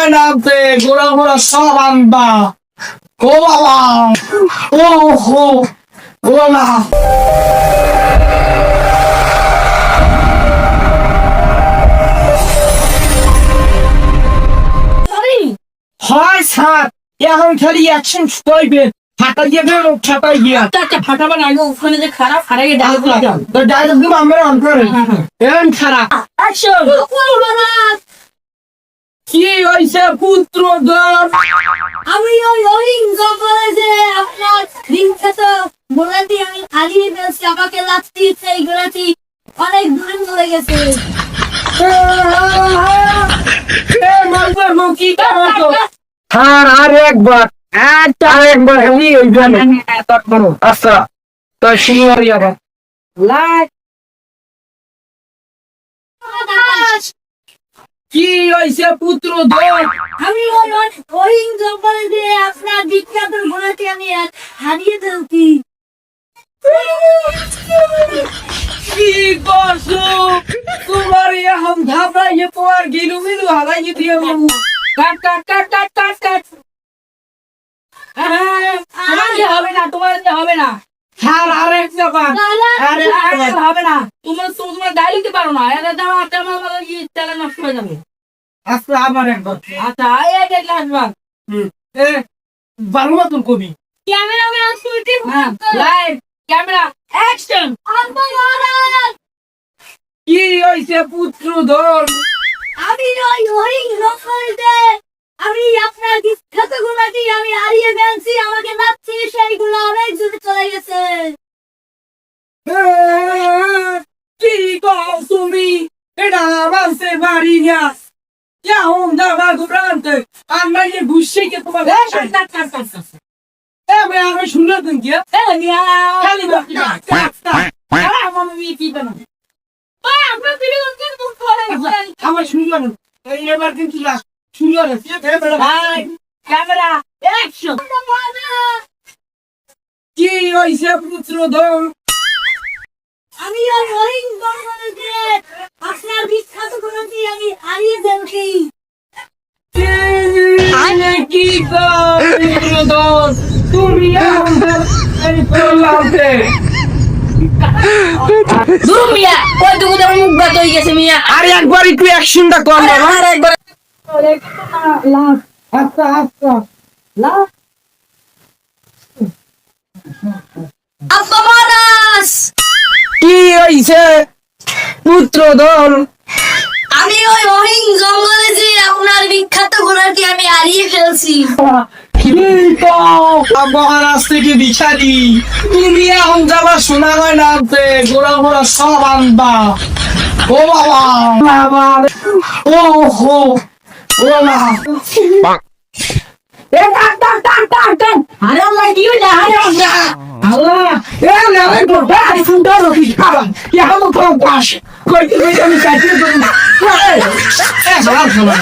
নামতে গোড়া গোড়া সব আনবা ও বাবা ও হো গোলা হয় স্যার এখন খালি অ্যাকশন করবেন ফাটা দিয়ে ফাটা গিয়া ফাটাবার আগে ওখানে যে খারাপ হারিয়ে ডায়লগ দিব আমরা অন করে এন খারাপ অ্যাকশন কি হইছে পুত্র দর আমি ওই অহিংস করেছে আপনার বিখ্যাত মোড়াটি আমি হারিয়ে ফেলছি আমাকে লাস্টি সেই গোড়াটি অনেক দূরে চলে গেছে মারবার মুখি কাটো আর একবার আরেকবার আমি ওইখানে আচ্ছা তো শুনুয়ারি আবার লাইক কি হইছে পুত্র দর আমি ওই অহিংস করেছে আপনার বিখ্যাত মোড়াটি আমি হারিয়ে ফেলছি কি করছো তোমার এখন ঘাবড়াইয়ে তোমার গিলু মিলু হারাইয়ে দিয়ে কাট কাট কাট কাট কাট কাট আমার যে হবে না তোমার যে হবে না আর আরেক জবান আরে হবে না তোমার ডাইল দিতে পারো না এটা দাও একটা আমার কি তেলে নষ্ট হয়ে যাবে আচ্ছা আবার একবার আচ্ছা এটা লাস্টবার এ ভালো মতন কবি cameraman shooting live camera action কি হইছে পুত্র ধর আমি ওই হরিং রকলতে আমি আপনার বিখ্যাত গুণাটি আমি হারিয়ে ফেলছি আমাকে নাচছি সেইগুলো অনেক দূরে চলে গেছে কি কও তুমি এটা আমার সে বাড়ি না কেমন যাবা ঘুরান্তে আমরা যে বুঝছি কে তোমার আমি শুনলাম কি খালি আমার শুনলাম এবার কিন্তু শুনলাম ক্যামেরা অ্যাকশন কি হইছে পুত্র ধর আমি ওই হরিং রকলতে আপনার বিখ্যাত গুণাটি আমি হারিয়ে ফেলছি কি পুত্র ধর তুমি করলামতে দূর মিয়া ওই দুটো তো মুখ বাত হয়ে গেছে মিয়া আরে একবার একটু অ্যাকশনটা কর না আর একবার লাভ আচ্ছা আচ্ছা লাভ আব্বা মারাস কি হইছে পুত্র দল আমি ওই অহিং জঙ্গলে যে আপনার বিখ্যাত ঘোড়াটি আমি হারিয়ে ফেলছি মহারাজ থেকে বিচারি তুমি এখন যাবা শোনা হয় নামতে গোড়া গোড়া সব আনবা ও বাবা আমার ও হো গোলা আরে আল্লাহ কি হইলা আরে আল্লাহ এ না রে গোটা সুন্দর রকি খাবা এখন তো পাস কই তুমি আমি কাটিয়ে দেব এ সালাম সালাম